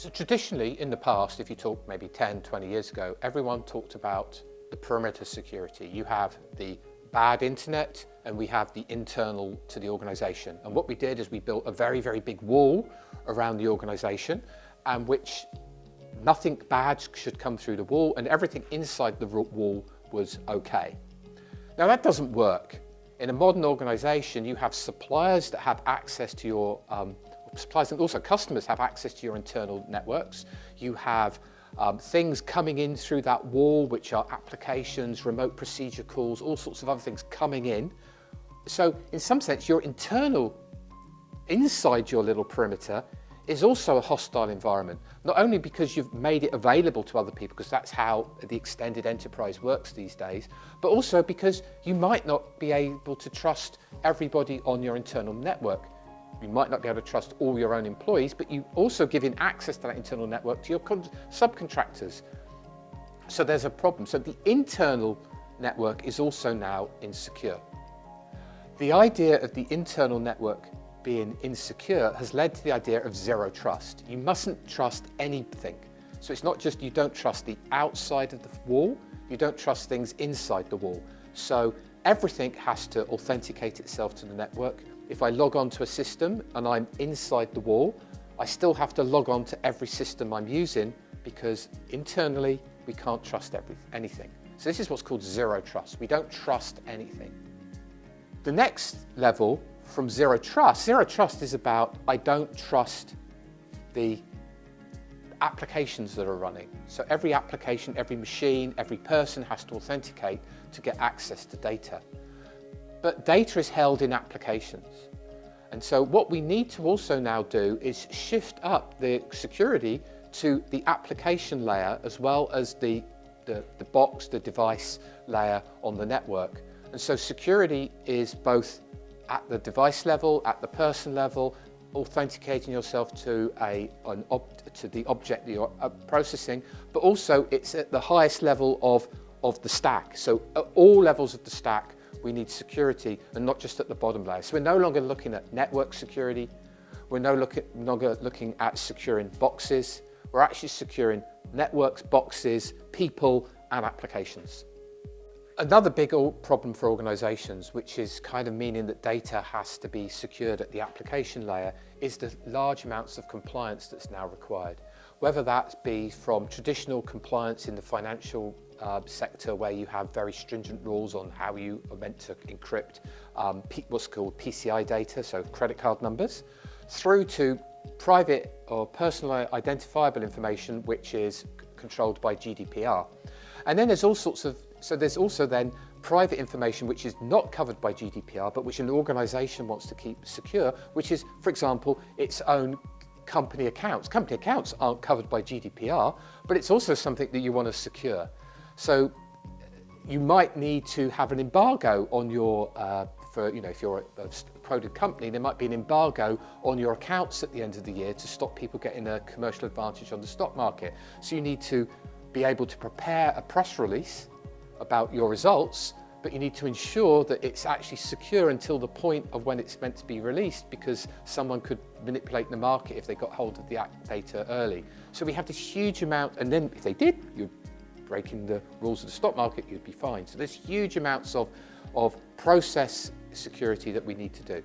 So traditionally, in the past, if you talk maybe 10, 20 years ago, everyone talked about the perimeter security. You have the bad internet and we have the internal to the organization. And what we did is we built a very, very big wall around the organization, and which nothing bad should come through the wall, and everything inside the wall was okay. Now that doesn't work. In a modern organization, you have suppliers that have access to your suppliers, and also customers have access to your internal networks. You have things coming in through that wall, which are applications, remote procedure calls, all sorts of other things coming in. So in some sense, your internal, inside your little perimeter, is also a hostile environment, not only because you've made it available to other people, because that's how the extended enterprise works these days, but also because you might not be able to trust everybody on your internal network. You might not be able to trust all your own employees, but you also giving access to that internal network to your subcontractors. So there's a problem. So the internal network is also now insecure. The idea of the internal network being insecure has led to the idea of zero trust. You mustn't trust anything. So it's not just you don't trust the outside of the wall, you don't trust things inside the wall. So everything has to authenticate itself to the network. If I log on to a system and I'm inside the wall, I still have to log on to every system I'm using, because internally we can't trust anything. So this is what's called zero trust. We don't trust anything. The next level from zero trust is about I don't trust the applications that are running. So every application, every machine, every person has to authenticate to get access to data. But data is held in applications. And so what we need to also now do is shift up the security to the application layer, as well as the box, the device layer on the network. And so security is both at the device level, at the person level, authenticating yourself to the object that you're processing, but also it's at the highest level of the stack. So at all levels of the stack, we need security, and not just at the bottom layer. So we're no longer looking at network security. We're no longer looking at securing boxes. We're actually securing networks, boxes, people, and applications. Another big problem for organizations, which is kind of meaning that data has to be secured at the application layer, is the large amounts of compliance that's now required. Whether that be from traditional compliance in the financial sector, where you have very stringent rules on how you are meant to encrypt what's called PCI data, so credit card numbers, through to private or personal identifiable information, which is controlled by GDPR. And then there's all sorts of, so there's also then private information which is not covered by GDPR, but which an organization wants to keep secure, which is, for example, its own company accounts. Company accounts aren't covered by GDPR, but it's also something that you want to secure. So you might need to have an embargo on your, if you're a quoted company, there might be an embargo on your accounts at the end of the year to stop people getting a commercial advantage on the stock market. So you need to be able to prepare a press release about your results, but you need to ensure that it's actually secure until the point of when it's meant to be released, because someone could manipulate the market if they got hold of the data early. So we have this huge amount, and then if they did, you're breaking the rules of the stock market, you'd be fine. So there's huge amounts of process security that we need to do.